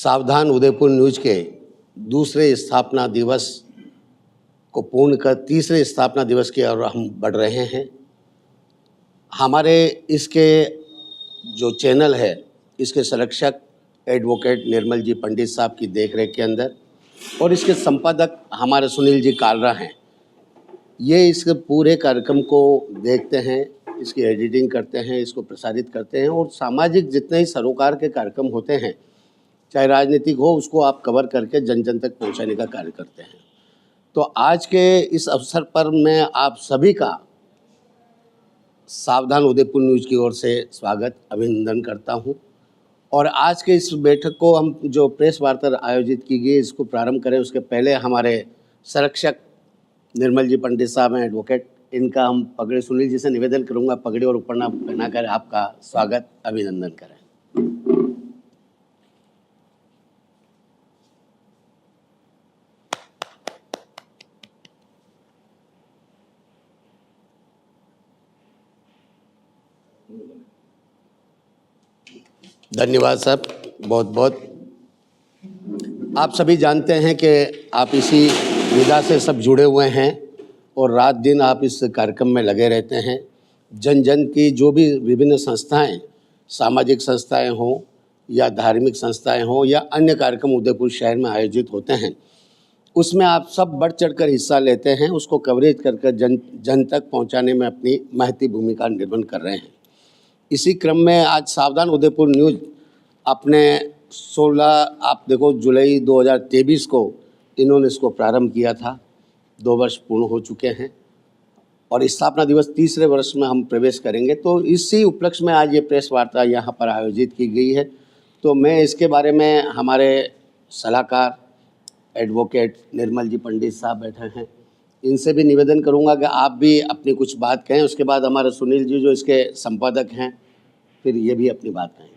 सावधान उदयपुर न्यूज के दूसरे स्थापना दिवस को पूर्ण कर तीसरे स्थापना दिवस की ओर हम बढ़ रहे हैं। हमारे इसके जो चैनल है, इसके संरक्षक एडवोकेट निर्मल जी पंडित साहब की देखरेख के अंदर और इसके संपादक हमारे सुनील जी कालरा हैं। ये इसके पूरे कार्यक्रम को देखते हैं, इसकी एडिटिंग करते हैं, इसको प्रसारित करते हैं और सामाजिक जितने ही सरोकार के कार्यक्रम होते हैं, चाहे राजनीतिक हो, उसको आप कवर करके जन जन तक पहुंचाने का कार्य करते हैं। तो आज के इस अवसर पर मैं आप सभी का सावधान उदयपुर न्यूज़ की ओर से स्वागत अभिनंदन करता हूं। और आज के इस बैठक को हम जो प्रेस वार्ता आयोजित की गई, इसको प्रारंभ करें उसके पहले हमारे संरक्षक निर्मल जी पंडित साहब हैं, एडवोकेट, इनका हम पगड़ी सुनील जी से निवेदन करूंगा, पगड़ी और उपरना पहनाकर आपका स्वागत अभिनंदन करें। धन्यवाद साहब, बहुत बहुत। आप सभी जानते हैं कि आप इसी विधा से सब जुड़े हुए हैं और रात दिन आप इस कार्यक्रम में लगे रहते हैं। जन जन की जो भी विभिन्न संस्थाएं, सामाजिक संस्थाएं हों या धार्मिक संस्थाएं हों या अन्य कार्यक्रम उदयपुर शहर में आयोजित होते हैं, उसमें आप सब बढ़ चढ़कर हिस्सा लेते हैं, उसको कवरेज कर जन जन तक पहुंचाने में अपनी महती भूमिका निर्वहन कर रहे हैं। इसी क्रम में आज सावधान उदयपुर न्यूज़ अपने 16 आप देखो जुलाई 2023 को इन्होंने इसको प्रारंभ किया था। 2 वर्ष पूर्ण हो चुके हैं और स्थापना दिवस तीसरे वर्ष में हम प्रवेश करेंगे। तो इसी उपलक्ष्य में आज ये प्रेस वार्ता यहाँ पर आयोजित की गई है। तो मैं इसके बारे में हमारे सलाहकार एडवोकेट निर्मल जी पंडित साहब बैठे हैं, इनसे भी निवेदन करूंगा कि आप भी अपनी कुछ बात कहें। उसके बाद हमारे सुनील जी जो इसके संपादक हैं, फिर ये भी अपनी बात कहेंगे।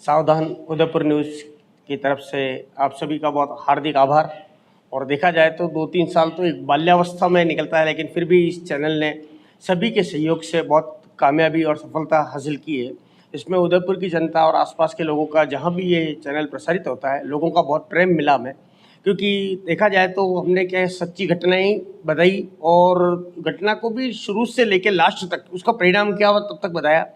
सावधान उदयपुर न्यूज़ की तरफ से आप सभी का बहुत हार्दिक आभार। और देखा जाए तो 2-3 साल तो एक बाल्यावस्था में निकलता है, लेकिन फिर भी इस चैनल ने सभी के सहयोग से बहुत कामयाबी और सफलता हासिल की है। इसमें उदयपुर की जनता और आसपास के लोगों का, जहाँ भी ये चैनल प्रसारित होता है, लोगों का बहुत प्रेम मिला हमें। क्योंकि देखा जाए तो हमने क्या है, सच्ची घटनाएं बताई और घटना को भी शुरू से लेकर लास्ट तक उसका परिणाम क्या हुआ तब तक बताया।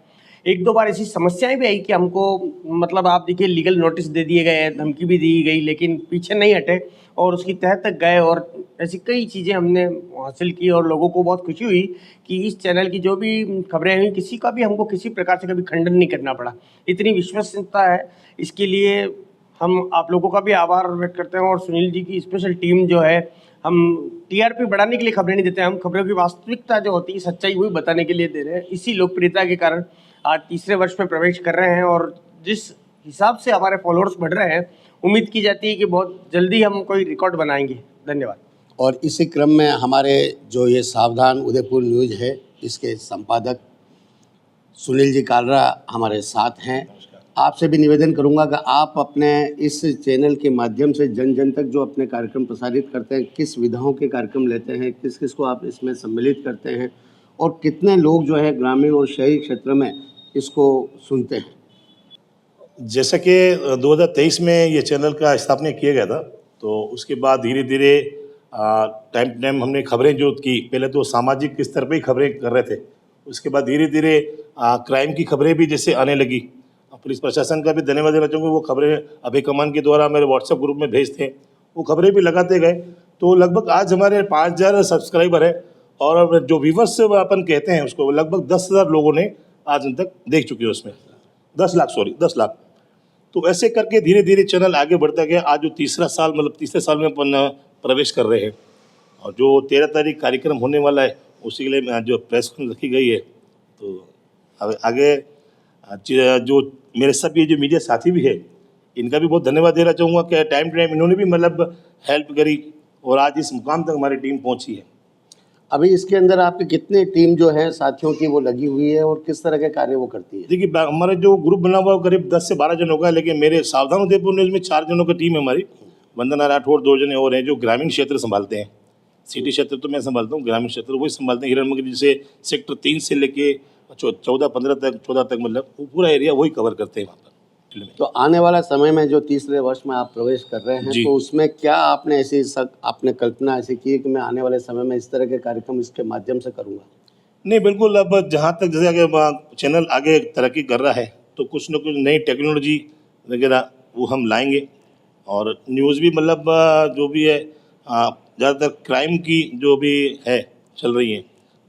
1-2 बार ऐसी समस्याएं भी आई कि हमको मतलब आप देखिए लीगल नोटिस दे दिए गए, धमकी भी दी गई, लेकिन पीछे नहीं हटे और उसकी तह तक गए और ऐसी कई चीज़ें हमने हासिल की और लोगों को बहुत खुशी हुई कि इस चैनल की जो भी खबरें हुई, किसी का भी हमको किसी प्रकार से कभी खंडन नहीं करना पड़ा। इतनी विश्वसनीयता है, इसके लिए हम आप लोगों का भी आभार व्यक्त करते हैं। और सुनील जी की स्पेशल टीम जो है, हम टीआरपी बढ़ाने के लिए खबरें नहीं देते हैं, हम खबरों की वास्तविकता जो होती है, सच्चाई, वही बताने के लिए दे रहे हैं। इसी लोकप्रियता के कारण आज तीसरे वर्ष में प्रवेश कर रहे हैं और जिस हिसाब से हमारे फॉलोअर्स बढ़ रहे हैं, उम्मीद की जाती है कि बहुत जल्दी हम कोई रिकॉर्ड बनाएंगे। धन्यवाद। और इसी क्रम में हमारे जो ये सावधान उदयपुर न्यूज़ है, इसके संपादक सुनील जी कालरा हमारे साथ हैं। आपसे भी निवेदन करूंगा कि आप अपने इस चैनल के माध्यम से जन जन तक जो अपने कार्यक्रम प्रसारित करते हैं, किस विधाओं के कार्यक्रम लेते हैं, किस किस को आप इसमें सम्मिलित करते हैं और कितने लोग जो है ग्रामीण और शहरी क्षेत्र में इसको सुनते हैं। जैसा कि 2023 में ये चैनल का स्थापना किया गया था, तो उसके बाद धीरे धीरे टाइम टू टाइम हमने खबरें जो की, पहले तो सामाजिक स्तर पर ही खबरें कर रहे थे, उसके बाद धीरे धीरे क्राइम की खबरें भी जैसे आने लगी। पुलिस प्रशासन का भी धन्यवाद देना चाहूँगा, वो खबरें अभय कमान के द्वारा मेरे व्हाट्सएप ग्रुप में भेजते हैं, वो खबरें भी लगाते गए। तो लगभग आज हमारे 5000 सब्सक्राइबर है और जो व्यूवर्स अपन कहते हैं उसको, लगभग 10,000 लोगों ने आज तक देख चुके हैं। उसमें 10 लाख। तो ऐसे करके धीरे धीरे चैनल आगे बढ़ता गया। आज जो तीसरे साल में अपन प्रवेश कर रहे हैं और जो 13 तारीख कार्यक्रम होने वाला है, उसी के लिए जो प्रेस कॉन्फ्रेंस रखी गई है। तो आगे जो मेरे सब ये जो मीडिया साथी भी है, इनका भी बहुत धन्यवाद देना चाहूँगा कि टाइम टू टाइम इन्होंने भी मतलब हेल्प करी और आज इस मुकाम तक हमारी टीम पहुँची है। अभी इसके अंदर आपकी कितनी टीम जो है साथियों की वो लगी हुई है और किस तरह के कार्य वो करती है? देखिए, हमारा जो ग्रुप बना हुआ है करीब 10 से 12 जन होगा, लेकिन मेरे सावधान उदयपुर न्यूज़ में 4 जनों की टीम है हमारी। वंदना राठौड़ 2 जने और हैं जो ग्रामीण क्षेत्र संभालते हैं। सिटी क्षेत्र तो मैं संभालता हूँ, ग्रामीण क्षेत्र वही संभालते हैं। हिरणमगरी से सेक्टर 3 से लेके 14-15 तक, 14 तक, मतलब पूरा एरिया वही कवर करते हैं वहाँ पर। फील्ड में। तो आने वाला समय में जो तीसरे वर्ष में आप प्रवेश कर रहे हैं, जी। तो उसमें क्या आपने आपने कल्पना ऐसी की है कि मैं आने वाले समय में इस तरह के कार्यक्रम इसके माध्यम से करूँगा? नहीं, बिल्कुल। अब जहाँ तक जैसे आगे चैनल आगे तरक्की कर रहा है तो कुछ न कुछ नई टेक्नोलॉजी वगैरह वो हम लाएंगे। और न्यूज़ भी मतलब जो भी है ज़्यादातर क्राइम की जो भी है चल रही है,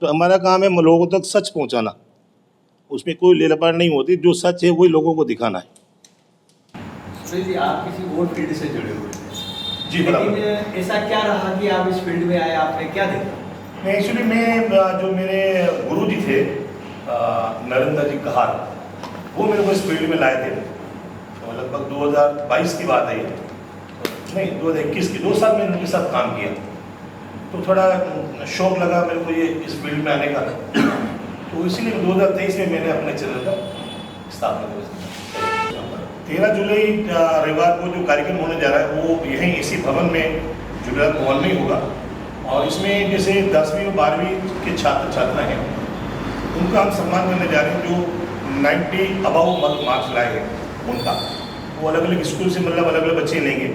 तो हमारा काम है लोगों तक सच पहुँचाना। उसमें कोई लेलापार नहीं होती, जो सच है वही लोगों को दिखाना है। सुनील जी, आप किसी और फील्ड से जुड़े हुए थे, जी, बराबर। लेकिन ऐसा क्या रहा कि आप इस फील्ड में आए, आपने क्या देखा? नहीं, एक्चुअली मैं जो मेरे गुरु जी थे नरेंद्र जी कहार, वो मेरे को इस फील्ड में लाए थे। तो लगभग 2022 की बात है ये, नहीं 2021 की, 2 साल मैंने उनके साथ काम किया। तो थोड़ा शौक लगा मेरे को ये इस फील्ड में आने का, तो इसीलिए 2023 में मैंने अपने चैनल का स्थापना की। 13 जुलाई रविवार को जो कार्यक्रम होने जा रहा है वो यहीं इसी भवन में झूलेलाल भवन में ही होगा। और इसमें जैसे 10वीं और 12वीं के छात्र छात्राएं हैं, उनका हम सम्मान करने जा रहे हैं। जो 90 अबव मार्क्स लाए हैं उनका, वो अलग अलग स्कूल से मतलब अलग अलग बच्चे लेंगे।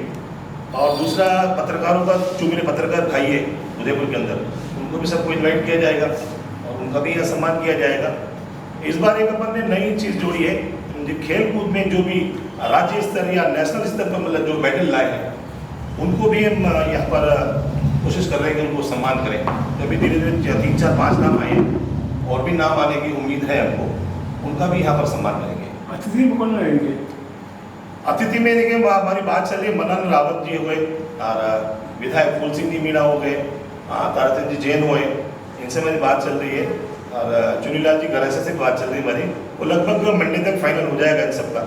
और दूसरा पत्रकारों का, जो मेरे पत्रकार भाई है उदयपुर के अंदर, उनको भी सबको इन्वाइट किया जाएगा और उनका भी यहाँ सम्मान किया जाएगा। इस बार एक अपन ने नई चीज़ जोड़ी है, खेल कूद में जो भी राज्य स्तर या नेशनल स्तर पर मतलब जो मेडल लाए हैं, उनको भी हम यहाँ पर कोशिश कर रहे हैं कि उनको सम्मान करें। तो अभी धीरे धीरे 3, 4, 5 नाम आए, और भी नाम आने की उम्मीद है हमको, उनका भी यहाँ पर सम्मान करेंगे। अतिथि में कौन रहेंगे? अतिथि में देखिए हमारी बात चल रही है, मनन रावत जी हुए और विधायक फूल सिंह जी मीणा हो गए, ताराचंद जी जैन हुए, इनसे मेरी बात चल रही है। और चुनीलाल जी गरासा से बात चल रही है हमारी, वो लगभग मंडे तक फाइनल हो जाएगा इन सबका,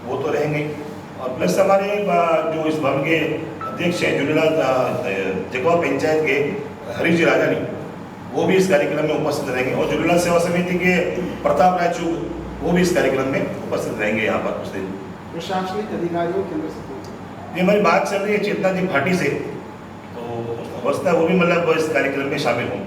वो तो रहेंगे। और प्लस हमारे जो इस भवन के अध्यक्ष हैं चुनीलाल जगवा पंचायत के हरीश जी राजानी, वो भी इस कार्यक्रम में उपस्थित रहेंगे। और झूलेलाल सेवा समिति के प्रताप राय चूग, वो भी इस कार्यक्रम में उपस्थित रहेंगे यहाँ पर उस दिन। प्रशासनिक अधिकारियों केंद्र से ये हमारी बात चल रही है चेतना जी भाटी से, तो अवस्था वो भी मतलब इस कार्यक्रम में शामिल हों।